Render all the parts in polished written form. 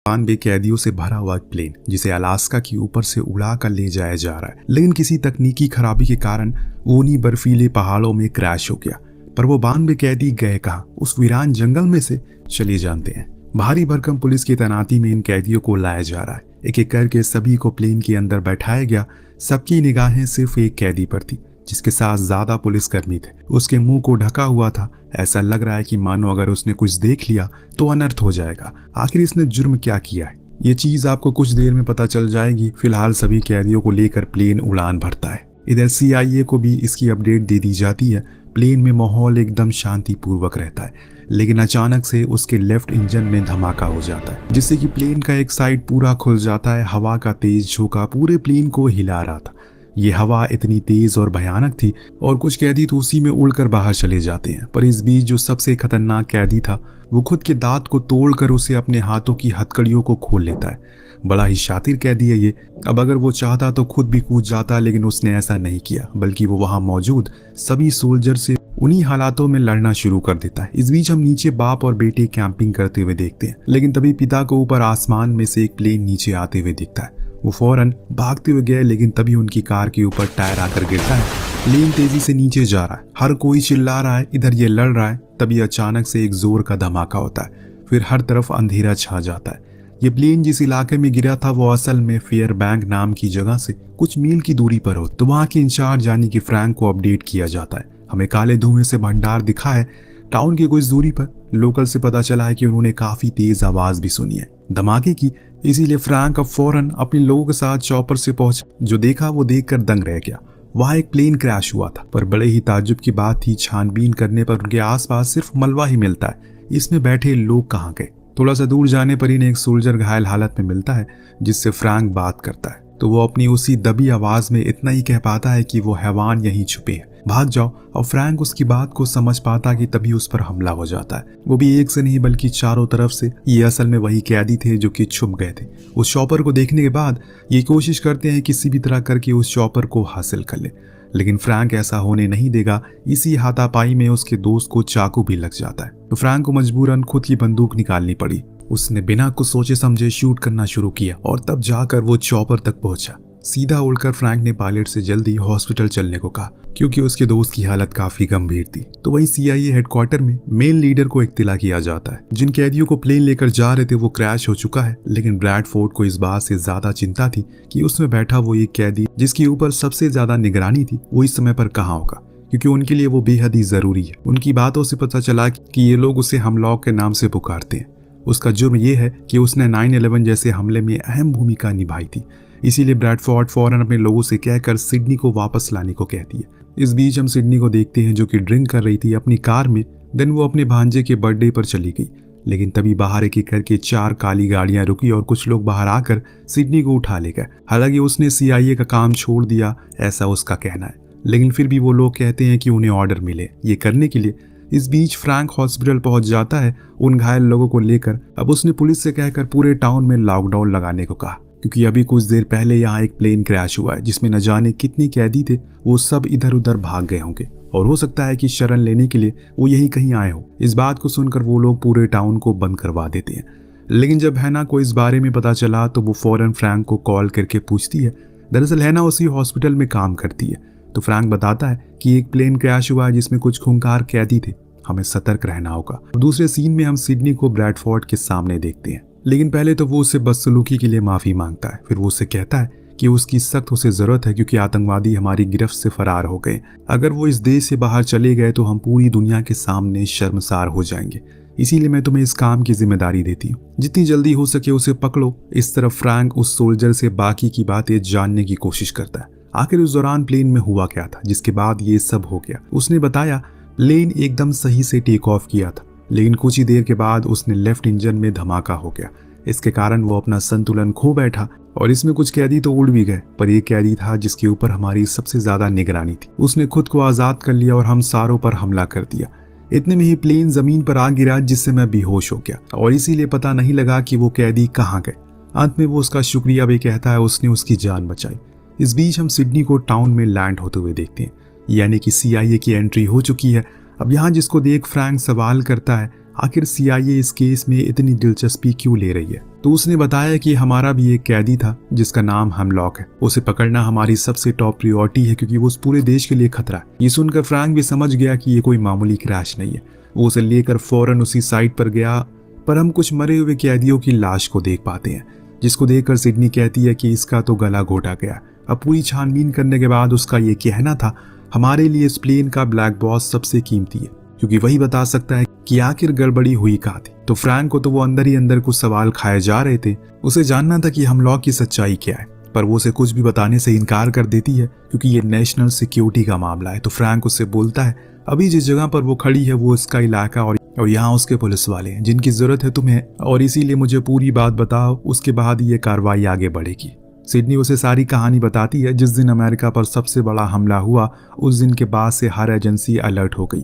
92 कैदियों से भरा हुआ एक प्लेन जिसे अलास्का के ऊपर से उड़ा कर ले जाया जा रहा है, लेकिन किसी तकनीकी खराबी के कारण वो उन्हीं बर्फीले पहाड़ों में क्रैश हो गया। पर वो 92 कैदी गए कहाँ? उस वीरान जंगल में से चलिए जानते हैं। भारी भरकम पुलिस की तैनाती में इन कैदियों को लाया जा रहा है। एक एक करके सभी को प्लेन के अंदर बैठाया गया। सबकी निगाहें सिर्फ एक कैदी पर थी जिसके साथ ज्यादा पुलिसकर्मी थे। उसके मुंह को ढका हुआ था। ऐसा लग रहा है कि मानो अगर उसने कुछ देख लिया तो अनर्थ हो जाएगा। आखिर इसने जुर्म क्या किया है, ये चीज आपको कुछ देर में पता चल जाएगी। फिलहाल सभी कैदियों को लेकर प्लेन उड़ान भरता है। इधर CIA को भी इसकी अपडेट दे दी जाती है। प्लेन में माहौल एकदम शांतिपूर्वक रहता है, लेकिन अचानक से उसके लेफ्ट इंजन में धमाका हो जाता है जिससे कि प्लेन का एक साइड पूरा खुल जाता है। हवा का तेज झोंका पूरे प्लेन को हिला रहा था। ये हवा इतनी तेज और भयानक थी और कुछ कैदी तो उसी में उड़कर बाहर चले जाते हैं। पर इस बीच जो सबसे खतरनाक कैदी था वो खुद के दांत को तोड़कर उसे अपने हाथों की हथकड़ियों को खोल लेता है। बड़ा ही शातिर कैदी है ये। अब अगर वो चाहता तो खुद भी कूद जाता, लेकिन उसने ऐसा नहीं किया, बल्कि वो वहां मौजूद सभी सोल्जर से उन्हीं हालातों में लड़ना शुरू कर देता है। इस बीच हम नीचे बाप और बेटे कैंपिंग करते हुए देखते हैं, लेकिन तभी पिता को ऊपर आसमान में से एक प्लेन नीचे आते हुए दिखता है। वो फौरन भागते हुए गए, लेकिन तभी उनकी कार के ऊपर टायर आकर गिरता है। प्लेन तेजी से नीचे जा रहा है, हर कोई चिल्ला रहा है, इधर ये लड़ रहा है। तभी अचानक से एक जोर का धमाका होता है, फिर हर तरफ अंधेरा छा जाता है। ये प्लेन जिस इलाके में गिरा था वो असल में फेयरबैंक नाम की जगह से कुछ मील की दूरी पर हो। तो वहाँ के इंचार्ज यानी कि फ्रैंक को अपडेट किया जाता है। हमें काले धुएं से भंडार दिखा है टाउन की कुछ दूरी पर। लोकल से पता चला है कि उन्होंने काफी तेज आवाज भी सुनी है धमाके की, इसीलिए फ्रैंक अब फौरन अपने लोगों के साथ चॉपर से पहुंच। जो देखा वो देखकर दंग रह गया। वहां एक प्लेन क्रैश हुआ था, पर बड़े ही ताज्जुब की बात थी, छानबीन करने पर उनके आसपास सिर्फ मलबा ही मिलता है। इसमें बैठे लोग कहाँ गए? थोड़ा सा दूर जाने पर इन्हें एक सोल्जर घायल हालत में मिलता है जिससे फ्रैंक बात करता है। तो वो अपनी उसी दबी आवाज में इतना ही कह पाता है कि वो हैवान यहीं छुपे हैं, भाग जाओ। और फ्रैंक उसकी बात को समझ पाता कि तभी उस पर हमला हो जाता है, वो भी एक से नहीं बल्कि चारों तरफ से। ये असल में वही कैदी थे जो कि छुप गए थे। उस चॉपर को देखने के बाद ये कोशिश करते हैं किसी भी तरह करके उस चॉपर को हासिल कर ले, लेकिन फ्रैंक ऐसा होने नहीं देगा। इसी हाथापाई में उसके दोस्त को चाकू भी लग जाता है, तो फ्रैंक को मजबूरन खुद की बंदूक निकालनी पड़ी। उसने बिना कुछ सोचे समझे शूट करना शुरू किया और तब जाकर वो चॉपर तक पहुंचा। सीधा उड़कर फ्रैंक ने पायलट से जल्दी हॉस्पिटल चलने को कहा, क्योंकि उसके दोस्त की हालत काफी गंभीर थी। तो वहीं CIA हेडक्वार्टर में मेन लीडर को इत्तिला किया जाता है। जिन कैदियों को प्लेन लेकर जा रहे थे वो क्रैश हो चुका है, लेकिन ब्रैडफोर्ड को इस बात से ज्यादा चिंता थी कि उसमें बैठा वो एक कैदी जिसके ऊपर सबसे ज्यादा निगरानी थी वो इस समय पर कहाँ होगा, क्योंकि उनके लिए वो बेहद ही जरूरी है। उनकी बातों से पता चला कि ये लोग उसे हमलॉक के नाम से पुकारते हैं। उसका जुर्म यह है कि उसने 9/11 जैसे हमले में अहम भूमिका निभाई थी। इसीलिए ब्रैडफोर्ड फौरन अपने लोगों से कहकर सिडनी को वापस लाने को कहती है। इस बीच हम सिडनी को देखते हैं जो कि ड्रिंक कर रही थी अपनी कार में। देन वो अपने भांजे के बर्थडे पर चली गई, लेकिन तभी बाहर एक एक करके 4 काली गाड़ियां रुकी और कुछ लोग बाहर आकर सिडनी को उठा ले गए। हालांकि उसने CIA का काम छोड़ दिया, ऐसा उसका कहना है, लेकिन फिर भी वो लोग कहते हैं कि उन्हें ऑर्डर मिले ये करने के लिए। इस बीच फ्रैंक हॉस्पिटल पहुंच जाता है उन घायल लोगों को लेकर। अब उसने पुलिस से कहकर पूरे टाउन में लॉकडाउन लगाने को कहा, क्योंकि अभी कुछ देर पहले यहाँ एक प्लेन क्रैश हुआ है जिसमें न जाने कितने कैदी थे। वो सब इधर उधर भाग गए होंगे और हो सकता है कि शरण लेने के लिए वो यहीं कहीं आए हो। इस बात को सुनकर वो लोग पूरे टाउन को बंद करवा देते हैं। लेकिन जब हैना को इस बारे में पता चला तो वो फौरन फ्रैंक को कॉल करके पूछती है। दरअसल हैना उसी हॉस्पिटल में काम करती है। तो फ्रैंक बताता है कि एक प्लेन क्रैश हुआ है जिसमें कुछ खूंखार कैदी थे, हमें सतर्क रहना होगा। दूसरे सीन में हम सिडनी को ब्रैडफोर्ड के सामने देखते हैं, लेकिन पहले तो वो उससे बदसलूकी के लिए माफी मांगता है। फिर वो उससे कहता है कि उसकी सख्त उसे जरूरत है, क्योंकि आतंकवादी हमारी गिरफ्त से फरार हो गए। अगर वो इस देश से बाहर चले गए तो हम पूरी दुनिया के सामने शर्मसार हो जाएंगे। इसीलिए मैं तुम्हें इस काम की जिम्मेदारी देती हूँ, जितनी जल्दी हो सके उसे पकड़ो। इस तरफ फ्रैंक उस सोल्जर से बाकी की बातें जानने की कोशिश करता है। आखिर उस दौरान प्लेन में हुआ क्या था जिसके बाद ये सब हो गया। उसने बताया प्लेन एकदम सही से टेक ऑफ किया था, लेकिन कुछ ही देर के बाद उसने लेफ्ट इंजन में धमाका हो गया। इसके कारण वो अपना संतुलन खो बैठा और इसमें कुछ कैदी तो उड़ भी गए, पर एक कैदी था जिसके ऊपर हमारी सबसे ज्यादा निगरानी थी। उसने खुद को आजाद कर लिया और हम सारों पर हमला कर दिया। इतने में ही प्लेन जमीन पर आ गिरा, जिससे मैं बेहोश हो गया और इसीलिए पता नहीं लगा कि वो कैदी कहाँ गए। अंत में वो उसका शुक्रिया भी कहता है, उसने उसकी जान बचाई। इस बीच हम सिडनी को टाउन में लैंड होते हुए देखते हैं, यानी कि CIA की एंट्री हो चुकी है। अब यहाँ जिसको देख फ्रैंक सवाल करता है, आखिर CIA इस केस में इतनी दिलचस्पी क्यों ले रही है। तो उसने बताया कि हमारा भी एक कैदी था जिसका नाम हेमलॉक है, उसे पकड़ना हमारी सबसे टॉप प्रायोरिटी है क्योंकि वो उस पूरे देश के लिए खतरा है। ये सुनकर फ्रैंक भी समझ गया कि ये कोई मामूली क्रैश नहीं है। वो उसे लेकर फौरन उसी साइट पर गया, पर हम कुछ मरे हुए कैदियों की लाश को देख पाते हैं, जिसको देखकर सिडनी कहती है कि इसका तो गला घोटा गया। अब पूरी छानबीन करने के बाद उसका ये कहना था, हमारे लिए इस प्लेन का ब्लैक बॉक्स सबसे कीमती है क्योंकि वही बता सकता है कि आखिर गड़बड़ी हुई कहाँ थी। तो फ्रैंक को तो वो अंदर ही अंदर कुछ सवाल खाए जा रहे थे। उसे जानना था कि हेमलॉक की सच्चाई क्या है, पर वो उसे कुछ भी बताने से इनकार कर देती है क्योंकि ये नेशनल सिक्योरिटी का मामला है। तो फ्रैंक उससे बोलता है, अभी जिस जगह पर वो खड़ी है वो उसका इलाका और यहाँ उसके पुलिस वाले हैं जिनकी जरूरत है तुम्हें, और इसीलिए मुझे पूरी बात बताओ, उसके बाद ये कार्रवाई आगे बढ़ेगी। सिडनी उसे सारी कहानी बताती है। जिस दिन अमेरिका पर सबसे बड़ा हमला हुआ उस दिन के बाद से हर एजेंसी अलर्ट हो गई।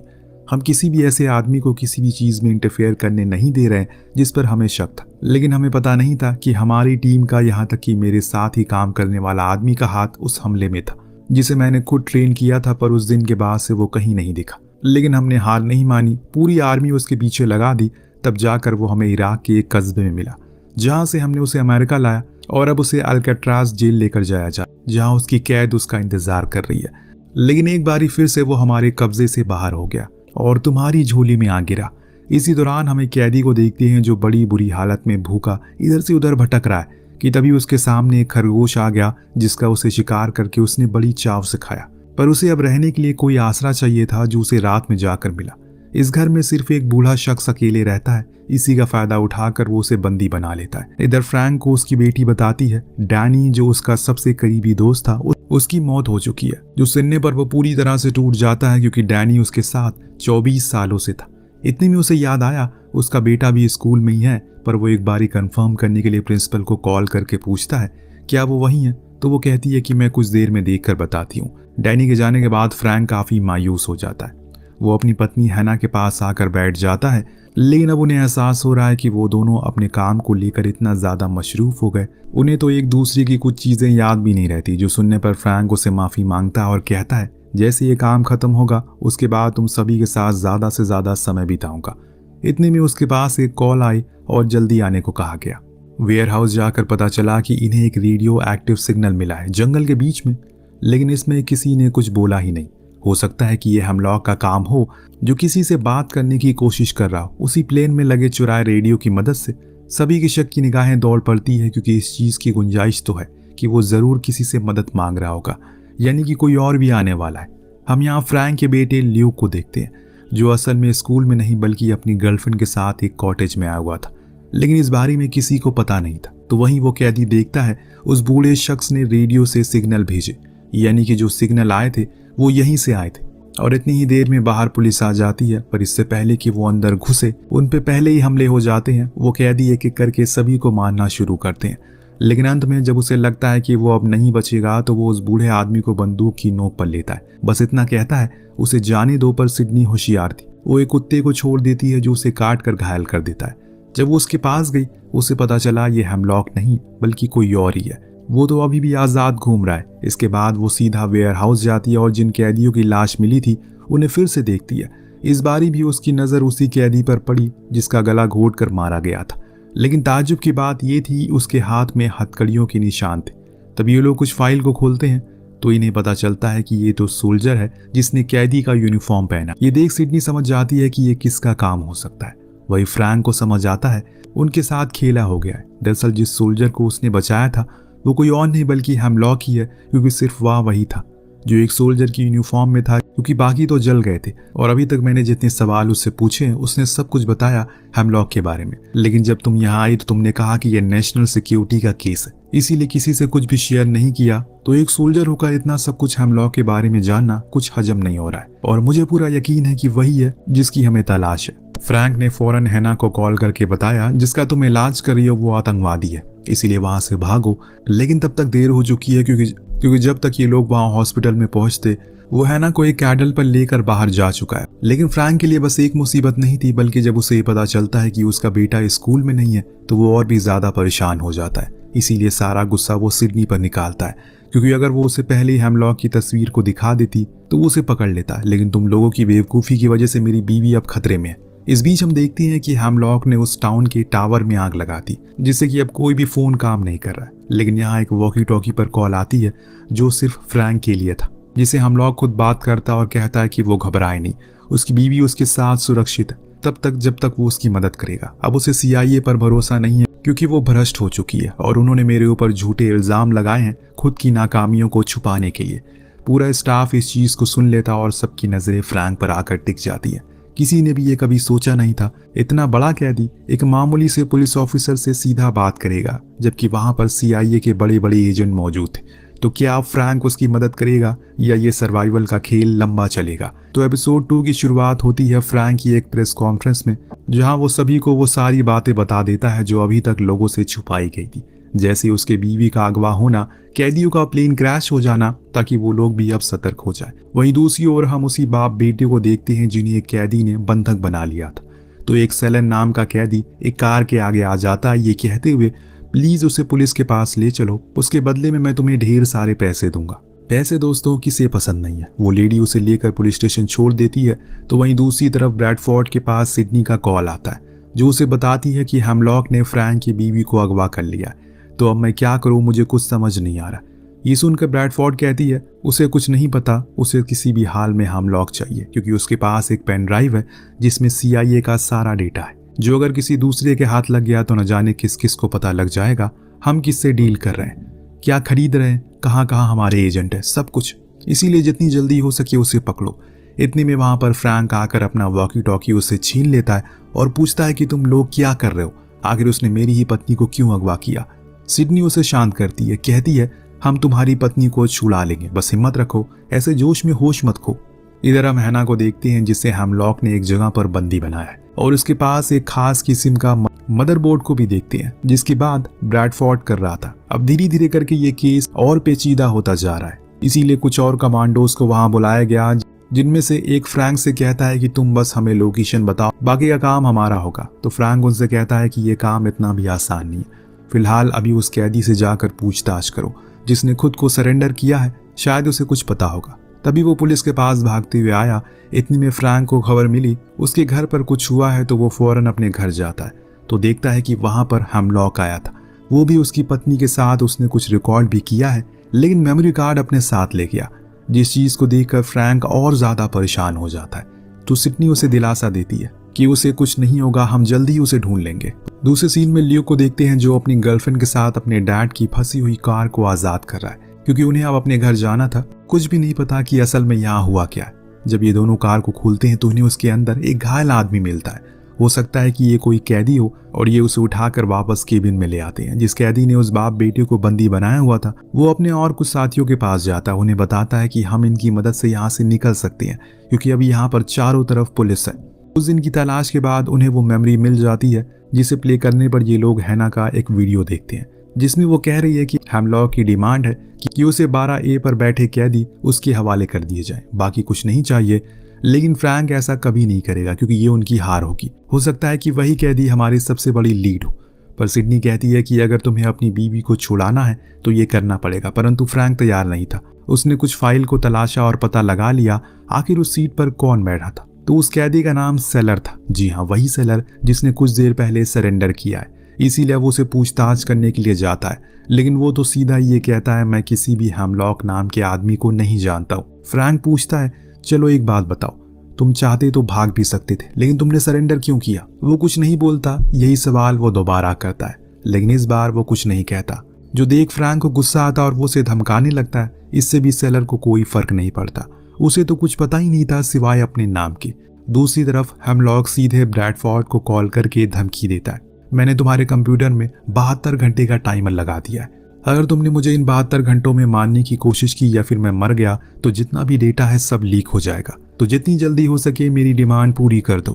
हम किसी भी ऐसे आदमी को किसी भी चीज में इंटरफेयर करने नहीं दे रहे जिस पर हमें शक था, लेकिन हमें पता नहीं था कि हमारी टीम का, यहाँ तक कि मेरे साथ ही काम करने वाला आदमी का हाथ उस हमले में था जिसे मैंने खुद ट्रेन किया था। पर उस दिन के बाद से वो कहीं नहीं दिखा, लेकिन हमने हार नहीं मानी, पूरी आर्मी उसके पीछे लगा दी। तब जाकर वो हमें इराक के एक कस्बे में मिला, जहां से हमने उसे अमेरिका लाया और अब उसे अल्काट्राज जेल लेकर जाया जाए, जहां उसकी कैद उसका इंतजार कर रही है। लेकिन एक बारी फिर से वो हमारे कब्जे से बाहर हो गया और तुम्हारी झोली में आ गिरा। इसी दौरान हमें कैदी को देखते हैं जो बड़ी बुरी हालत में भूखा इधर से उधर भटक रहा है कि तभी उसके सामने एक खरगोश आ गया जिसका उसे शिकार करके उसने बड़ी चाव से खाया। पर उसे अब रहने के लिए कोई आसरा चाहिए था जो उसे रात में जाकर मिला। इस घर में सिर्फ एक बूढ़ा शख्स अकेले रहता है, इसी का फायदा उठाकर वो उसे बंदी बना लेता है। इधर फ्रैंक को उसकी बेटी बताती है, डैनी जो उसका सबसे करीबी दोस्त था उसकी मौत हो चुकी है। जो सुनने पर वो पूरी तरह से टूट जाता है क्योंकि डैनी उसके साथ 24 सालों से था। इतने में उसे याद आया उसका बेटा भी स्कूल में ही है, पर वो एक बारी कंफर्म करने के लिए प्रिंसिपल को कॉल करके पूछता है क्या वो वही है, तो वो कहती है कि मैं कुछ देर में देखकर बताती हूँ। डैनी के जाने के बाद फ्रैंक काफी मायूस हो जाता है। वो अपनी पत्नी हैना के पास आकर बैठ जाता है, लेकिन अब उन्हें एहसास हो रहा है कि वो दोनों अपने काम को लेकर इतना ज्यादा मशरूफ हो गए, उन्हें तो एक दूसरे की कुछ चीजें याद भी नहीं रहती। जो सुनने पर फ्रैंक उसे माफी मांगता है और कहता है जैसे ये काम खत्म होगा उसके बाद तुम सभी के साथ ज्यादा से ज्यादा समय बिताऊंगा। इतने में उसके पास एक कॉल आई और जल्दी आने को कहा गया। वेयर हाउस जाकर पता चला कि इन्हें एक रेडियो एक्टिव सिग्नल मिला है जंगल के बीच में, लेकिन इसमें किसी ने कुछ बोला ही नहीं। हो सकता है कि ये हेमलॉक का काम हो जो किसी से बात करने की कोशिश कर रहा हो। उसी प्लेन में लगे चुराए रेडियो की मदद से सभी की शक की निगाहें दौड़ पड़ती है क्योंकि इस चीज की गुंजाइश तो है कि वो जरूर किसी से मदद मांग रहा होगा, यानी कि कोई और भी आने वाला है। हम यहाँ फ्रैंक के बेटे ल्यूक को देखते हैं जो असल में स्कूल में नहीं बल्कि अपनी गर्लफ्रेंड के साथ एक कॉटेज में आया हुआ था, लेकिन इस बारे में किसी को पता नहीं था। तो वहीं वो कैदी देखता है उस बूढ़े शख्स ने रेडियो से सिग्नल भेजे, यानी कि जो सिग्नल आए थे वो यहीं से आए थे। और इतनी ही देर में बाहर पुलिस आ जाती है, पर इससे पहले कि वो अंदर घुसे उन पे पहले ही हमले हो जाते हैं। वो कैदी एक एक करके सभी को मारना शुरू करते हैं, लेकिन अंत में जब उसे लगता है कि वो अब नहीं बचेगा तो वो उस बूढ़े आदमी को बंदूक की नोक पर लेता है। बस इतना कहता है उसे जाने दो, पर सिडनी होशियार थी। वो एक कुत्ते को छोड़ देती है जो उसे काट कर घायल कर देता है। जब वो उसके पास गई उसे पता चला ये हेमलॉक नहीं बल्कि कोई और ही है। वो तो अभी भी आज़ाद घूम रहा है। इसके बाद वो सीधा वेयर हाउस जाती है और जिन कैदियों की लाश मिली थी उन्हें फिर से देखती है। इस बारी भी उसकी नज़र उसी कैदी पर पड़ी जिसका गला घोट कर मारा गया था, लेकिन ताज्जुब की बात ये थी उसके हाथ में हथकड़ियों के निशान थे। तब ये लोग कुछ फाइल को खोलते हैं तो इन्हें पता चलता है कि ये तो सोल्जर है जिसने कैदी का यूनिफॉर्म पहना। ये देख सिडनी समझ जाती है कि ये किसका काम हो सकता है। वही फ्रैंक को समझ आता है उनके साथ खेला हो गया है। दरअसल जिस सोल्जर को उसने बचाया था वो कोई और नहीं बल्कि हेमलॉक ही है, क्योंकि सिर्फ वही था जो एक सोल्जर की यूनिफॉर्म में था, क्योंकि बाकी तो जल गए थे। और अभी तक मैंने जितने सवाल उससे पूछे उसने सब कुछ बताया हेमलॉक के बारे में। लेकिन जब तुम यहाँ आई तो तुमने कहा कि यह नेशनल सिक्योरिटी का केस है, इसीलिए किसी से कुछ भी शेयर नहीं किया। तो एक सोल्जर होकर इतना सब कुछ हेमलॉक के बारे में जानना कुछ हजम नहीं हो रहा है, और मुझे पूरा यकीन है कि वही है जिसकी हमें तलाश है। फ्रैंक ने फौरन हैना को कॉल करके बताया जिसका तुम इलाज कर रही हो वो आतंकवादी है, इसीलिए वहां से भागो। लेकिन तब तक देर हो चुकी है क्योंकि जब तक ये लोग वहां हॉस्पिटल में पहुंचते वो हैना को एक कैडल पर लेकर बाहर जा चुका है। लेकिन फ्रैंक के लिए बस एक मुसीबत नहीं थी, बल्कि जब उसे पता चलता है कि उसका बेटा स्कूल में नहीं है तो वो और भी ज्यादा परेशान हो जाता है। इसीलिए सारा गुस्सा वो सिडनी पर निकालता है, क्योंकि अगर वो उसे पहले ही हेमलॉक की तस्वीर को दिखा देती तो वो उसे पकड़ लेता। लेकिन तुम लोगों की बेवकूफ़ी की वजह से मेरी बीवी अब खतरे में है। इस बीच हम देखते हैं कि हेमलॉक ने उस टाउन के टावर में आग लगा दी, जिससे कि अब कोई भी फोन काम नहीं कर रहा है। लेकिन यहाँ एक वॉकी टॉकी पर कॉल आती है जो सिर्फ फ्रैंक के लिए था, जिसे हेमलॉक खुद बात करता और कहता है कि वो घबराए नहीं, उसकी बीवी उसके साथ सुरक्षित है तब तक जब तक वो उसकी मदद करेगा। अब उसे CIA पर भरोसा नहीं है क्योंकि वो भ्रष्ट हो चुकी है और उन्होंने मेरे ऊपर झूठे इल्जाम लगाए हैं खुद की नाकामियों को छुपाने के लिए। पूरा स्टाफ इस चीज को सुन लेता और सबकी नजरें फ्रैंक पर आकर टिक जाती है। किसी ने भी ये कभी सोचा नहीं था इतना बड़ा कैदी एक मामूली से पुलिस ऑफिसर से सीधा बात करेगा, जबकि वहां पर CIA के बड़े बड़े एजेंट मौजूद थे। तो क्या फ्रैंक उसकी मदद करेगा या ये सर्वाइवल का खेल लंबा चलेगा? तो एपिसोड 2 की शुरुआत होती है फ्रैंक की एक प्रेस कॉन्फ्रेंस में, जहां वो सभी को वो सारी बातें बता देता है जो अभी तक लोगों से छुपाई गई थी, जैसे उसके बीवी का अगवा होना, कैदियों का प्लेन क्रैश हो जाना, ताकि वो लोग भी अब सतर्क हो जाए। वहीं दूसरी ओर हम उसी बाप बेटे को देखते हैं जिन्हें एक कैदी ने बंधक बना लिया था। तो एक सेलन नाम का कैदी एक कार के आगे आ जाता है, ये कहते हुए प्लीज उसे पुलिस के पास ले चलो, उसके बदले में मैं तुम्हें ढेर सारे पैसे दूंगा। पैसे दोस्तों किसे पसंद नहीं है। वो लेडी उसे लेकर पुलिस स्टेशन छोड़ देती है। तो वहीं दूसरी तरफ ब्रैडफोर्ड के पास सिडनी का कॉल आता है जो उसे बताती है कि हेमलॉक ने फ्रैंक की बीवी को अगवा कर लिया। तो अब मैं क्या करूं, मुझे कुछ समझ नहीं आ रहा। ये सुनकर ब्रैडफोर्ड कहती है उसे कुछ नहीं पता, उसे किसी भी हाल में हेमलॉक चाहिए क्योंकि उसके पास एक पेन ड्राइव है जिसमें CIA का सारा डेटा है, जो अगर किसी दूसरे के हाथ लग गया तो न जाने किस किस को पता लग जाएगा हम किससे डील कर रहे हैं, क्या खरीद रहे हैं, कहाँ कहाँ हमारे एजेंट है, सब कुछ। इसीलिए जितनी जल्दी हो सके उसे पकड़ो। इतने में वहां पर फ्रैंक आकर अपना वॉकी टॉकी उससे छीन लेता है और पूछता है कि तुम लोग क्या कर रहे हो, आखिर उसने मेरी ही पत्नी को क्यों अगवा किया। सिडनी उसे शांत करती है, कहती है हम तुम्हारी पत्नी को छुड़ा लेंगे, बस हिम्मत रखो, ऐसे जोश में होश मत खो। इधर हम हैना को देखते हैं जिसे हेमलॉक ने एक जगह पर बंदी बनाया है और उसके पास एक खास किस्म का मदरबोर्ड को भी देखते हैं जिसकी बात ब्रैडफोर्ड कर रहा था। अब धीरे धीरे करके ये केस और पेचीदा होता जा रहा है, इसीलिए कुछ और कमांडोज को वहां बुलाया गया, जिनमें से एक फ्रैंक से कहता है कि तुम बस हमें लोकेशन बताओ, बाकी का काम हमारा होगा। तो फ्रैंक उनसे कहता है कि ये काम इतना भी आसान नहीं है, फिलहाल अभी उस कैदी से जाकर पूछताछ करो जिसने खुद को सरेंडर किया है, शायद उसे कुछ पता होगा। तभी वो पुलिस के पास भागते हुए आया। इतने में फ्रैंक को खबर मिली उसके घर पर कुछ हुआ है, तो वो फौरन अपने घर जाता है तो देखता है कि वहां पर हेमलॉक आया था, वो भी उसकी पत्नी के साथ उसने कुछ रिकॉर्ड भी किया है, लेकिन मेमोरी कार्ड अपने साथ ले गया। जिस चीज को देखकर फ्रैंक और ज्यादा परेशान हो जाता है। तो सिडनी उसे दिलासा देती है कि उसे कुछ नहीं होगा, हम जल्दी ही उसे ढूंढ लेंगे। दूसरे सीन में लियो को देखते हैं जो अपनी गर्लफ्रेंड के साथ अपने डैड की फंसी हुई कार को आजाद कर रहा है क्योंकि उन्हें अब अपने घर जाना था। कुछ भी नहीं पता कि असल में यहाँ हुआ क्या है। जब ये दोनों कार को खोलते हैं तो उन्हें उसके अंदर एक घायल आदमी मिलता है। हो सकता है कि ये कोई कैदी हो और ये उसे उठाकर वापस केबिन में ले आते हैं। जिस कैदी ने उस बाप बेटे को बंदी बनाया हुआ था वो अपने और कुछ साथियों के पास जाता है, उन्हें बताता है कि हम इनकी मदद से यहाँ से निकल सकते हैं क्योंकि अभी यहाँ पर चारों तरफ पुलिस है। उस दिन की तलाश के बाद उन्हें वो मेमोरी मिल जाती है जिसे प्ले करने पर ये लोग हैना का एक वीडियो देखते हैं जिसमें वो कह रही है कि हेमलॉक की डिमांड है कि उसे 12A पर बैठे कैदी उसके हवाले कर दिए जाए, बाकी कुछ नहीं चाहिए। लेकिन फ्रैंक ऐसा कभी नहीं करेगा क्योंकि ये उनकी हार होगी। हो सकता है कि वही कैदी हमारी सबसे बड़ी लीड हो। पर सिडनी कहती है कि अगर तुम्हें अपनी बीवी को छुड़ाना है तो ये करना पड़ेगा, परंतु फ्रैंक तैयार नहीं था। उसने कुछ फाइल को तलाशा और पता लगा लिया आखिर उस सीट पर कौन बैठा था। तो उस कैदी का नाम सेलर था। जी हाँ, वही सेलर जिसने कुछ देर पहले सरेंडर किया है। इसीलिए वो उसे पूछताछ करने के लिए जाता है, लेकिन वो तो सीधा ये कहता है मैं किसी भी हेमलॉक नाम के आदमी को नहीं जानता हूँ। फ्रैंक पूछता है चलो एक बात बताओ, तुम चाहते तो भाग भी सकते थे, लेकिन तुमने सरेंडर क्यों किया? वो कुछ नहीं बोलता। यही सवाल वो दोबारा करता है, लेकिन इस बार वो कुछ नहीं कहता। जो देख फ्रैंक को गुस्सा आता और वो उसे धमकाने लगता है। इससे भी सेलर को कोई फर्क नहीं पड़ता, उसे तो कुछ पता ही नहीं था सिवाय अपने नाम के। दूसरी तरफ हेमलॉक सीधे ब्रैडफोर्ड को कॉल करके धमकी देता है मैंने तुम्हारे कंप्यूटर में 72 घंटे का टाइमर लगा दिया है, अगर तुमने मुझे इन 72 घंटों में मारने की कोशिश की या फिर मैं मर गया तो जितना भी डेटा है सब लीक हो जाएगा, तो जितनी जल्दी हो सके मेरी डिमांड पूरी कर दो।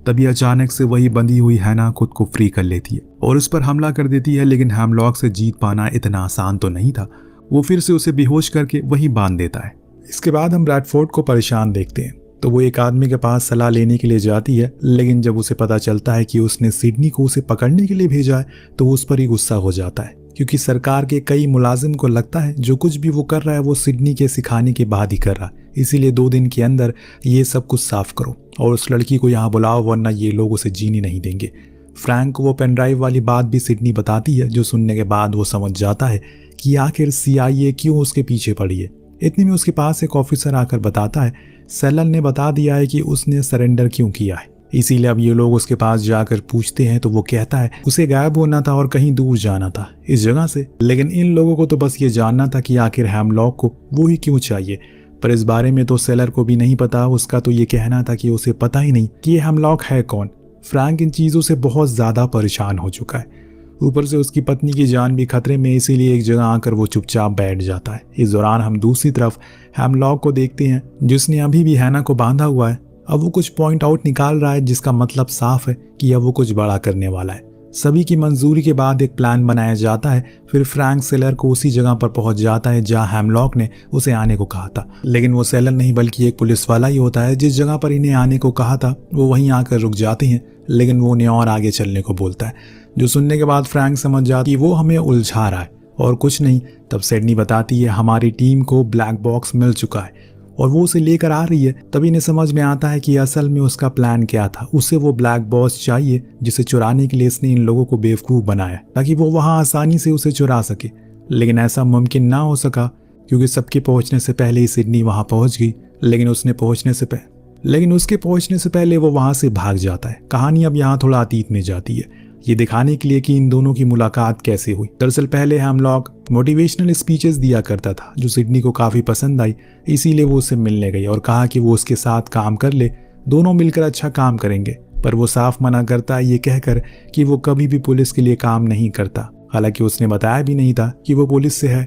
तभी अचानक से वही बंधी हुई हैना खुद को फ्री कर लेती है और उस पर हमला कर देती है, लेकिन हेमलॉक से जीत पाना इतना आसान तो नहीं था। वो फिर से उसे बेहोश करके वहीं बांध देता है। इसके बाद हम ब्रैडफोर्ड को परेशान देखते हैं तो वो एक आदमी के पास सलाह लेने के लिए जाती है, लेकिन जब उसे पता चलता है कि उसने सिडनी को उसे पकड़ने के लिए भेजा है तो उस पर ही गुस्सा हो जाता है। क्योंकि सरकार के कई मुलाजिम को लगता है जो कुछ भी वो कर रहा है वो सिडनी के सिखाने के बाद ही कर रहा है, इसीलिए 2 दिन के अंदर ये सब कुछ साफ करो और उस लड़की को यहाँ बुलाओ वरना ये लोग उसे जीने नहीं देंगे। फ्रैंक को वो पेन ड्राइव वाली बात भी सिडनी बताती है, जो सुनने के बाद वो समझ जाता है कि आखिर CIA क्यों उसके पीछे पड़ी है। इतने में उसके पास एक ऑफिसर आकर बताता है सेलन ने बता दिया है कि उसने सरेंडर क्यों किया है, इसीलिए अब ये लोग उसके पास जाकर पूछते हैं तो वो कहता है उसे गायब होना था और कहीं दूर जाना था इस जगह से। लेकिन इन लोगों को तो बस ये जानना था कि आखिर हेमलॉक को वो ही क्यों चाहिए, पर इस बारे में तो सेलर को भी नहीं पता। उसका तो ये कहना था कि उसे पता ही नहीं कि ये हेमलॉक है कौन। फ्रैंक इन चीज़ों से बहुत ज़्यादा परेशान हो चुका है, ऊपर से उसकी पत्नी की जान भी खतरे में, इसीलिए एक जगह आकर वो चुपचाप बैठ जाता है। इस दौरान हम दूसरी तरफ हेमलॉक को देखते हैं जिसने अभी भी हैना को बांधा हुआ है। अब वो कुछ पॉइंट आउट निकाल रहा है जिसका मतलब साफ है कि अब वो कुछ बड़ा करने वाला है। सभी की मंजूरी के बाद एक प्लान बनाया जाता है। फिर फ्रैंक सेलर को उसी जगह पर पहुंच जाता है जहां हेमलॉक ने उसे आने को कहा था, लेकिन वो सेलर नहीं बल्कि एक पुलिस वाला ही होता है। जिस जगह पर इन्हें आने को कहा था वो वहीं आकर रुक जाते हैं, लेकिन वो उन्हें और आगे चलने को बोलता है, जो सुनने के बाद फ्रैंक समझ जाता है कि वो हमें उलझा रहा है और कुछ नहीं। तब सिडनी बताती है हमारी टीम को ब्लैक बॉक्स मिल चुका है और वो उसे लेकर आ रही है। तभी इन्हें समझ में आता है कि असल में उसका प्लान क्या था। उसे वो ब्लैक बॉक्स चाहिए जिसे चुराने के लिए इसने इन लोगों को बेवकूफ़ बनाया ताकि वो वहां आसानी से उसे चुरा सके, लेकिन ऐसा मुमकिन ना हो सका क्योंकि सबके पहुंचने से पहले ही सिडनी वहां पहुंच गई। लेकिन उसके पहुंचने से पहले वो वहां से भाग जाता है। कहानी अब यहाँ थोड़ा अतीत में जाती है, ये दिखाने के लिए कि इन दोनों की मुलाकात कैसे हुई। दरअसल पहले हेमलॉक मोटिवेशनल स्पीचेस दिया करता था जो सिडनी को काफ़ी पसंद आई, इसीलिए वो उससे मिलने गई और कहा कि वो उसके साथ काम कर ले, दोनों मिलकर अच्छा काम करेंगे। पर वो साफ मना करता है ये कहकर कि वो कभी भी पुलिस के लिए काम नहीं करता। हालांकि उसने बताया भी नहीं था कि वो पुलिस से है,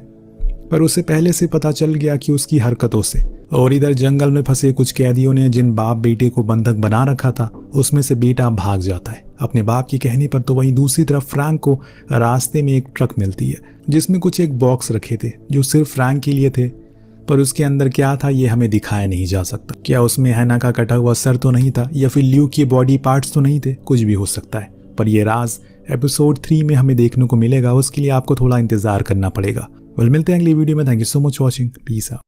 पर उसे पहले से पता चल गया कि उसकी हरकतों से। और इधर जंगल में फंसे कुछ कैदियों ने जिन बाप बेटे को बंधक बना रखा था उसमें से बेटा भाग जाता है अपने बाप के कहने पर। तो वहीं दूसरी तरफ फ्रैंक को रास्ते में एक ट्रक मिलती है जिसमें कुछ एक बॉक्स रखे थे जो सिर्फ फ्रैंक के लिए थे, पर उसके अंदर क्या था ये हमें दिखाया नहीं जा सकता। क्या उसमें हैना का कटा हुआ सर तो नहीं था या फिर ल्यूक के बॉडी पार्ट्स तो नहीं थे, कुछ भी हो सकता है। पर यह राज एपिसोड 3 में हमें देखने को मिलेगा, उसके लिए आपको थोड़ा इंतजार करना पड़ेगा। मिलते हैं अगली वीडियो में। Thank you so much watching, peace out.